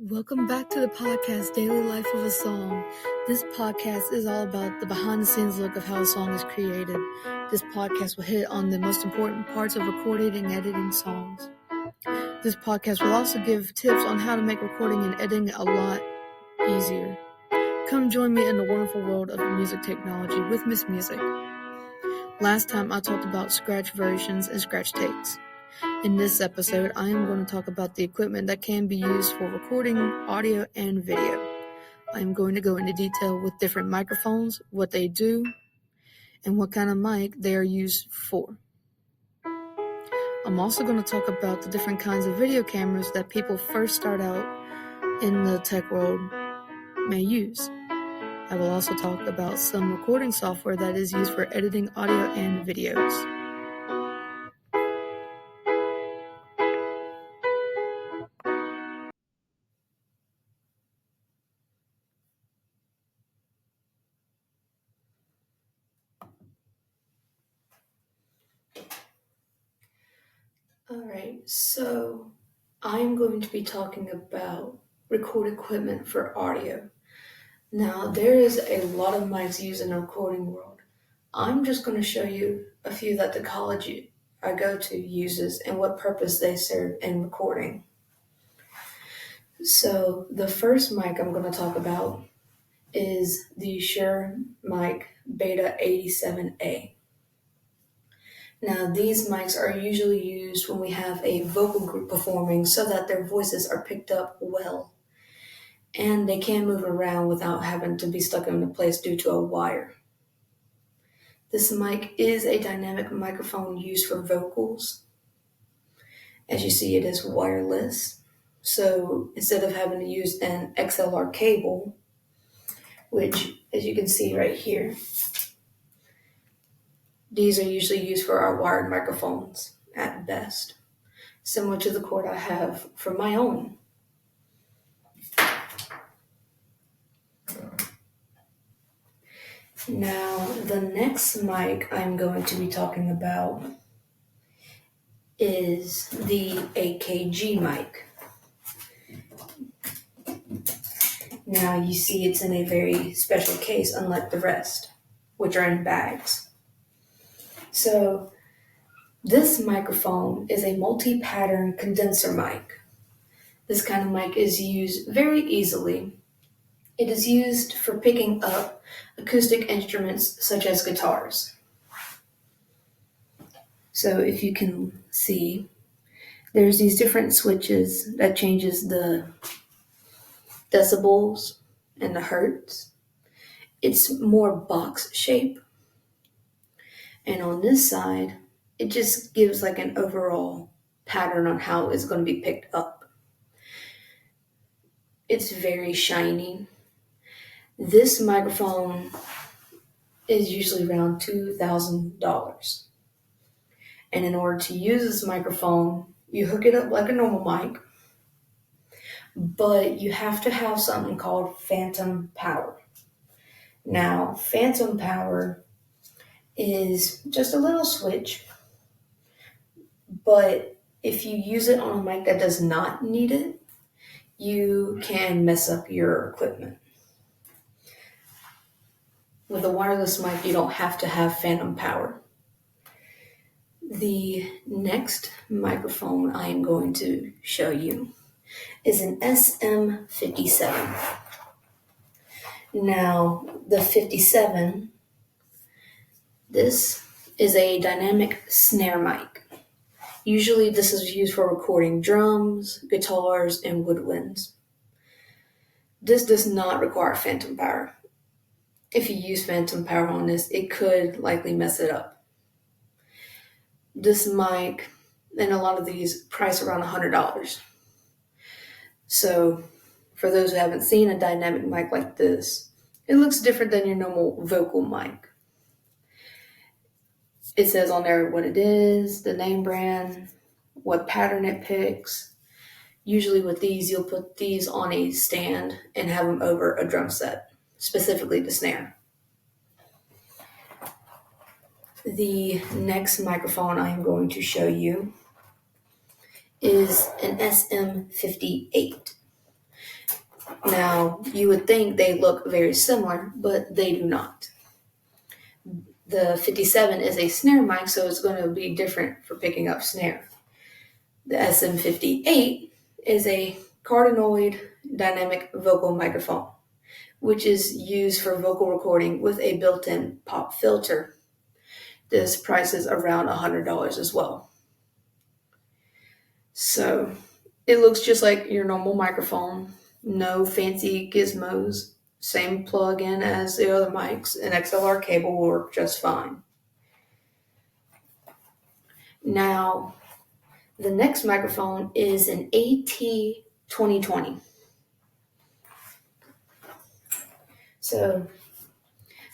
Welcome back to the podcast, Daily Life of a Song. This podcast is all about the behind-the-scenes look of how a song is created. This podcast will hit on the most important parts of recording and editing songs. This podcast will also give tips on how to make recording and editing a lot easier. Come join me in the wonderful world of music technology with Miss Music. Last time I talked about scratch versions and scratch takes. In this episode, I am going to talk about the equipment that can be used for recording audio and video. I am going to go into detail with different microphones, what they do, and what kind of mic they are used for. I'm also going to talk about the different kinds of video cameras that people first start out in the tech world may use. I will also talk about some recording software that is used for editing audio and videos. Alright, so I'm going to be talking about record equipment for audio. Now, there is a lot of mics used in the recording world. I'm just going to show you a few that the college I go to uses and what purpose they serve in recording. So, the first mic I'm going to talk about is the Shure Mic Beta 87A. Now, these mics are usually used when we have a vocal group performing so that their voices are picked up well. And they can move around without having to be stuck in a place due to a wire. This mic is a dynamic microphone used for vocals. As you see, it is wireless. So instead of having to use an XLR cable, which as you can see right here, these are usually used for our wired microphones at best, similar to the cord I have for my own. Now, the next mic I'm going to be talking about is the AKG mic. Now, you see it's in a very special case, unlike the rest, which are in bags. So, this microphone is a multi-pattern condenser mic. This kind of mic is used very easily. It is used for picking up acoustic instruments such as guitars. So if you can see, there's these different switches that changes the decibels and the hertz. It's more box shape. And on this side, it just gives like an overall pattern on how it's going to be picked up. It's very shiny. This microphone is usually around $2,000. And in order to use this microphone, you hook it up like a normal mic, but you have to have something called phantom power. Now, phantom power is just a little switch, but if you use it on a mic that does not need it, you can mess up your equipment. With a wireless mic, you don't have to have phantom power. The next microphone I am going to show you is an SM57. Now, the 57, this is a dynamic snare mic. Usually this is used for recording drums, guitars, and woodwinds. This does not require phantom power. If you use phantom power on this, it could likely mess it up. This mic and a lot of these price around $100. So for those who haven't seen a dynamic mic like this, it looks different than your normal vocal mic. It says on there what it is, the name brand, what pattern it picks. Usually with these, you'll put these on a stand and have them over a drum set, specifically the snare. The next microphone I am going to show you is an SM58. Now, you would think they look very similar, but they do not. The 57 is a snare mic, so it's going to be different for picking up snare. The SM58 is a cardioid dynamic vocal microphone, which is used for vocal recording with a built-in pop filter. This price is around $100 as well. So it looks just like your normal microphone, no fancy gizmos, same plug-in as the other mics. An XLR cable will work just fine. Now, the next microphone is an AT2020. So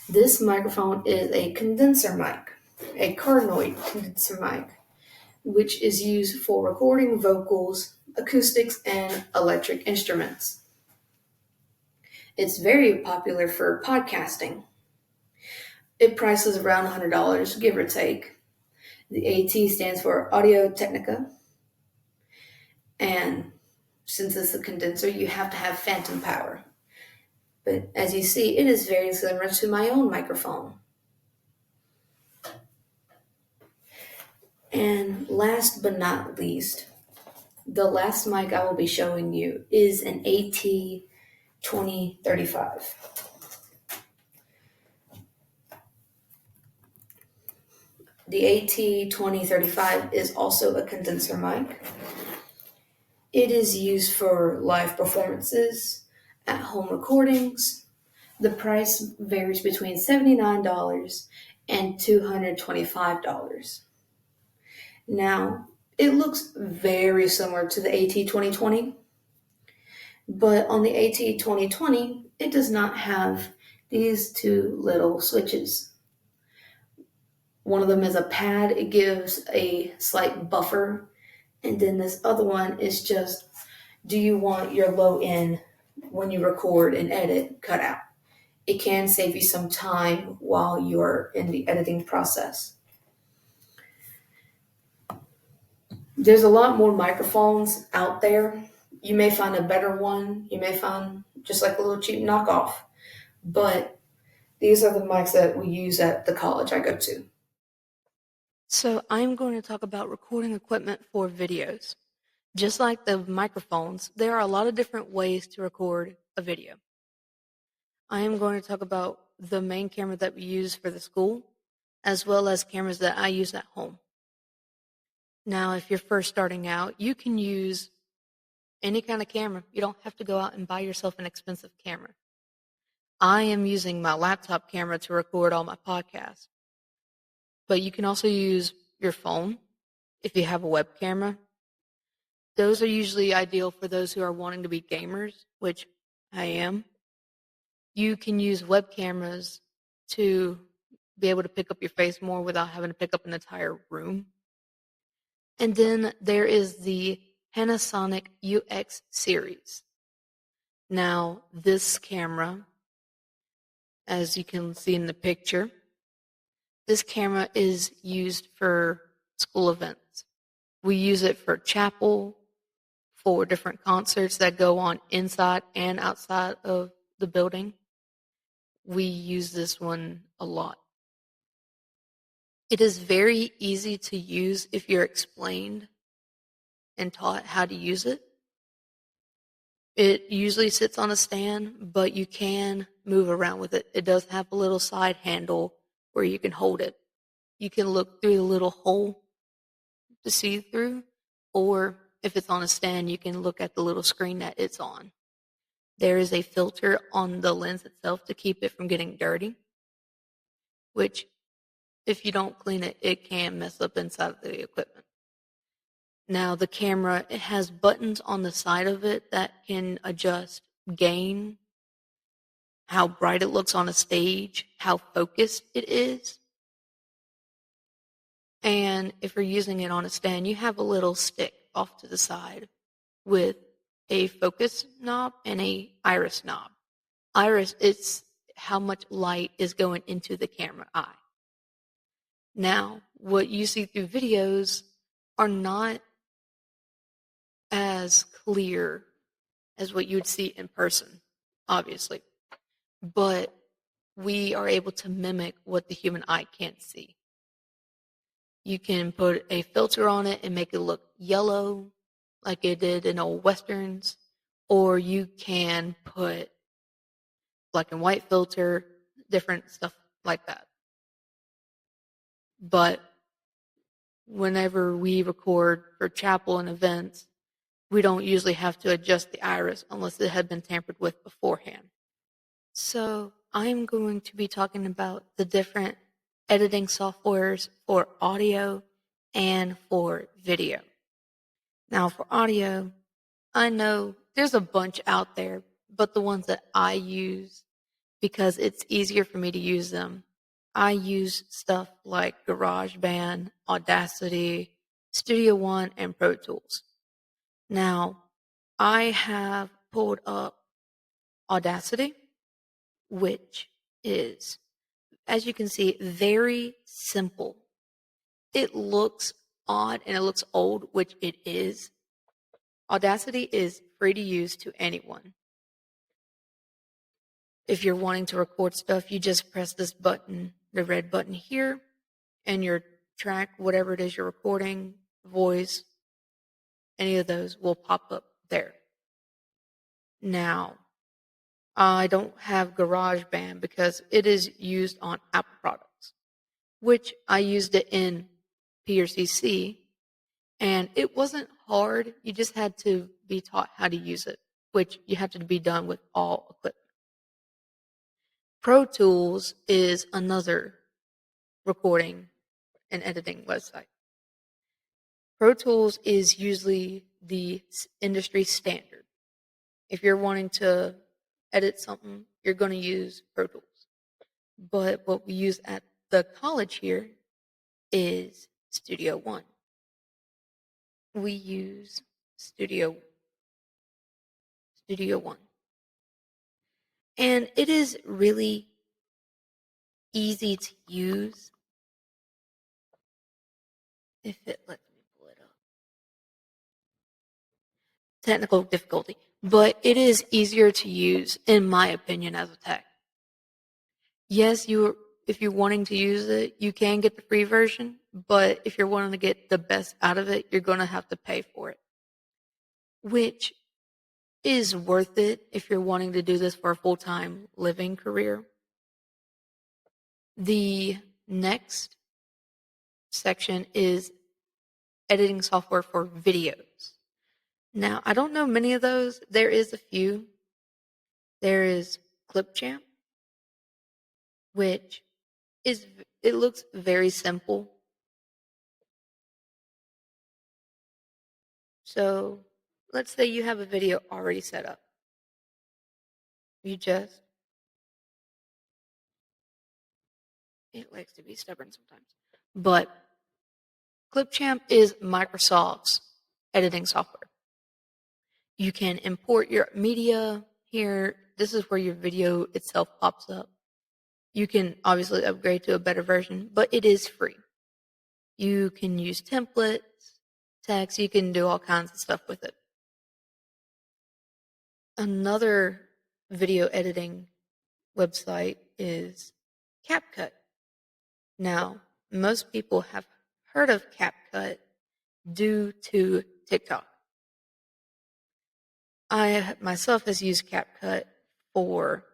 this microphone is a condenser mic, a cardioid condenser mic, which is used for recording vocals, acoustics, and electric instruments. It's very popular for podcasting. It prices around $100, give or take. The AT stands for Audio Technica. And since it's a condenser, you have to have phantom power. But as you see, it is very similar to my own microphone. And last but not least, the last mic I will be showing you is an AT2035. The AT2035 is also a condenser mic. It is used for live performances, at home recordings. The price varies between $79 and $225. Now, it looks very similar to the AT2020, but on the AT2020, it does not have these two little switches. One of them is a pad, it gives a slight buffer, and then this other one is just, do you want your low end when you record and edit cut out? It can save you some time while you're in the editing process. There's a lot more microphones out there. You may find a better one. You may find just like a little cheap knockoff. But these are the mics that we use at the college I go to. So I'm going to talk about recording equipment for videos. Just like the microphones, there are a lot of different ways to record a video. I am going to talk about the main camera that we use for the school, as well as cameras that I use at home. Now, if you're first starting out, you can use any kind of camera. You don't have to go out and buy yourself an expensive camera. I am using my laptop camera to record all my podcasts. But you can also use your phone if you have a web camera. Those are usually ideal for those who are wanting to be gamers, which I am. You can use web cameras to be able to pick up your face more without having to pick up an entire room. And then there is the Panasonic UX series. Now, this camera, as you can see in the picture, this camera is used for school events. We use it for chapel, for different concerts that go on inside and outside of the building. We use this one a lot. It is very easy to use if you're explained and taught how to use it. It usually sits on a stand, but you can move around with it. It does have a little side handle where you can hold it. You can look through the little hole to see through, or if it's on a stand, you can look at the little screen that it's on. There is a filter on the lens itself to keep it from getting dirty, which if you don't clean it, it can mess up inside of the equipment. Now the camera, it has buttons on the side of it that can adjust gain, how bright it looks on a stage, how focused it is. And if you're using it on a stand, you have a little stick off to the side with a focus knob and a iris knob. Iris, it's how much light is going into the camera eye. Now, what you see through videos are not as clear as what you would see in person, obviously. But we are able to mimic what the human eye can't see. You can put a filter on it and make it look yellow, like it did in old westerns, or you can put black and white filter, different stuff like that. But whenever we record for chapel and events, we don't usually have to adjust the iris unless it had been tampered with beforehand. So I'm going to be talking about the different editing softwares for audio and for video. Now for audio, I know there's a bunch out there, but the ones that I use, because it's easier for me to use them, I use stuff like GarageBand, Audacity, Studio One, and Pro Tools. Now, I have pulled up Audacity, which is, as you can see, very simple. It looks odd and it looks old, which it is. Audacity is free to use to anyone. If you're wanting to record stuff, you just press this button, the red button here, and your track, whatever it is you're recording, voice, any of those will pop up there. Now, I don't have GarageBand because it is used on Apple products, which I used it in PRCC, and it wasn't hard. You just had to be taught how to use it, which you have to be done with all equipment. Pro Tools is another recording and editing website. Pro Tools is usually the industry standard. If you're wanting to edit something, you're going to use Pro Tools. But what we use at the college here is Studio One. We use Studio One. And it is really easy to use if it lets me pull it up. Technical difficulty. But it is easier to use, in my opinion, as a tech. Yes, if you're wanting to use it, you can get the free version, but if you're wanting to get the best out of it, you're going to have to pay for it, which is worth it if you're wanting to do this for a full-time living career. The next section is editing software for videos. Now, I don't know many of those. There is a few. There is Clipchamp, which it looks very simple. So let's say you have a video already set up. It likes to be stubborn sometimes. But Clipchamp is Microsoft's editing software. You can import your media here. This is where your video itself pops up. You can obviously upgrade to a better version, but it is free. You can use templates, text, you can do all kinds of stuff with it. Another video editing website is CapCut. Now, most people have heard of CapCut due to TikTok. I myself has used CapCut for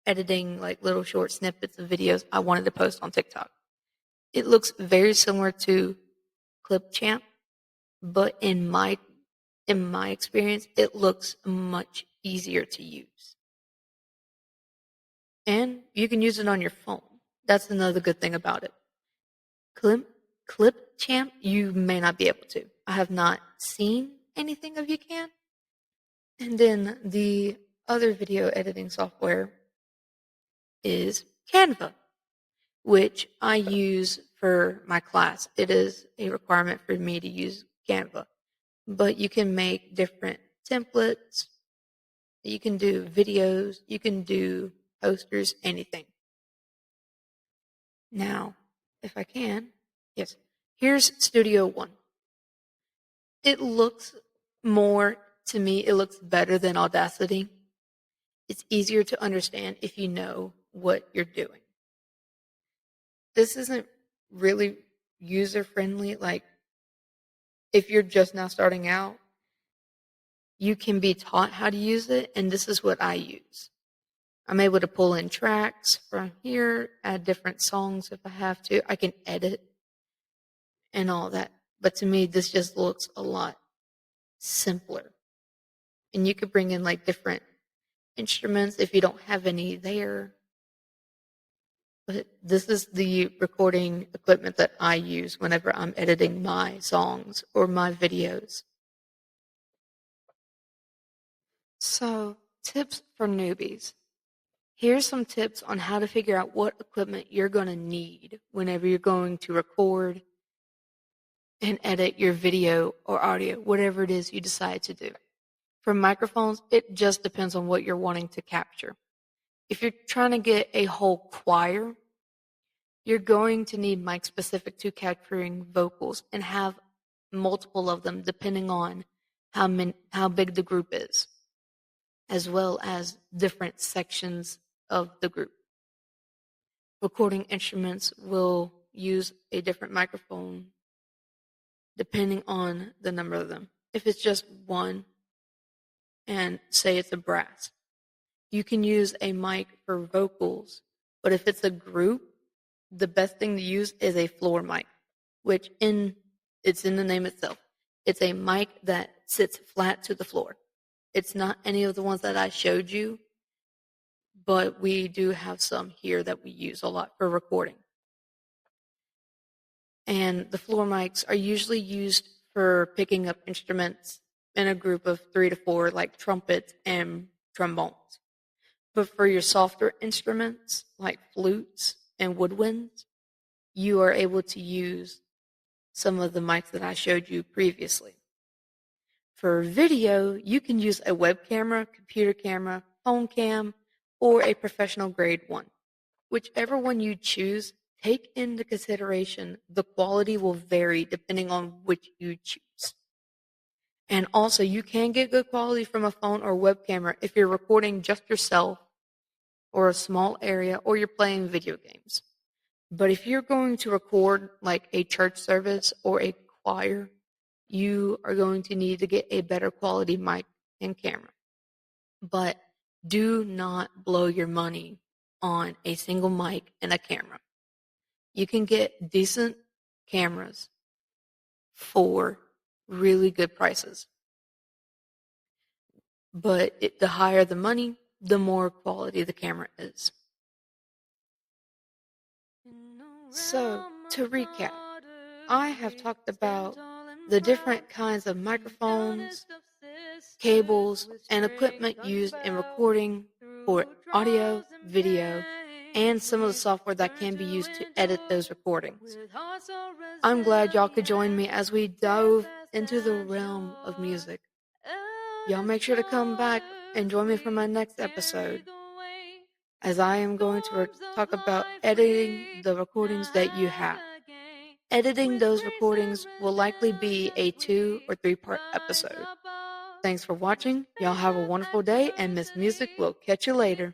editing like little short snippets of videos I wanted to post on TikTok. It looks very similar to Clipchamp, but in my experience, it looks much easier to use. And you can use it on your phone. That's another good thing about it. Clipchamp, you may not be able to. I have not seen anything of you can. And then the other video editing software is Canva, which I use for my class. It is a requirement for me to use Canva. But you can make different templates. You can do videos. You can do posters, anything. Now, if I can, yes, here's Studio One. It looks more to me, it looks better than Audacity. It's easier to understand if you know what you're doing. This isn't really user friendly. Like, if you're just now starting out, you can be taught how to use it, and this is what I use. I'm able to pull in tracks from here, add different songs if I have to. I can edit and all that. But to me, this just looks a lot simpler. And you could bring in like different instruments if you don't have any there. But this is the recording equipment that I use whenever I'm editing my songs or my videos. So, tips for newbies. Here's some tips on how to figure out what equipment you're going to need whenever you're going to record and edit your video or audio, whatever it is you decide to do. For microphones, it just depends on what you're wanting to capture. If you're trying to get a whole choir, you're going to need mics specific to capturing vocals and have multiple of them depending on how big the group is, as well as different sections of the group. Recording instruments will use a different microphone depending on the number of them. If it's just one, and say it's a brass, you can use a mic for vocals, but if it's a group, the best thing to use is a floor mic, which it's in the name itself. It's a mic that sits flat to the floor. It's not any of the ones that I showed you, but we do have some here that we use a lot for recording. And the floor mics are usually used for picking up instruments in a group of 3 to 4, like trumpets and trombones. But for your softer instruments, like flutes and woodwinds, you are able to use some of the mics that I showed you previously. For video, you can use a web camera, computer camera, phone cam, or a professional grade one. Whichever one you choose, take into consideration the quality will vary depending on which you choose. And also, you can get good quality from a phone or web camera if you're recording just yourself or a small area or you're playing video games. But if you're going to record like a church service or a choir, you are going to need to get a better quality mic and camera. But do not blow your money on a single mic and a camera. You can get decent cameras for really good prices. But the higher the money, the more quality the camera is. So, to recap, I have talked about the different kinds of microphones, cables, and equipment used in recording for audio, video, and some of the software that can be used to edit those recordings. I'm glad y'all could join me as we dove into the realm of music. Y'all make sure to come back and join me for my next episode, as I am going to talk about editing the recordings that you have. Editing those recordings will likely be a 2 or 3 part episode. Thanks for watching. Y'all have a wonderful day, and Miss Music will catch you later.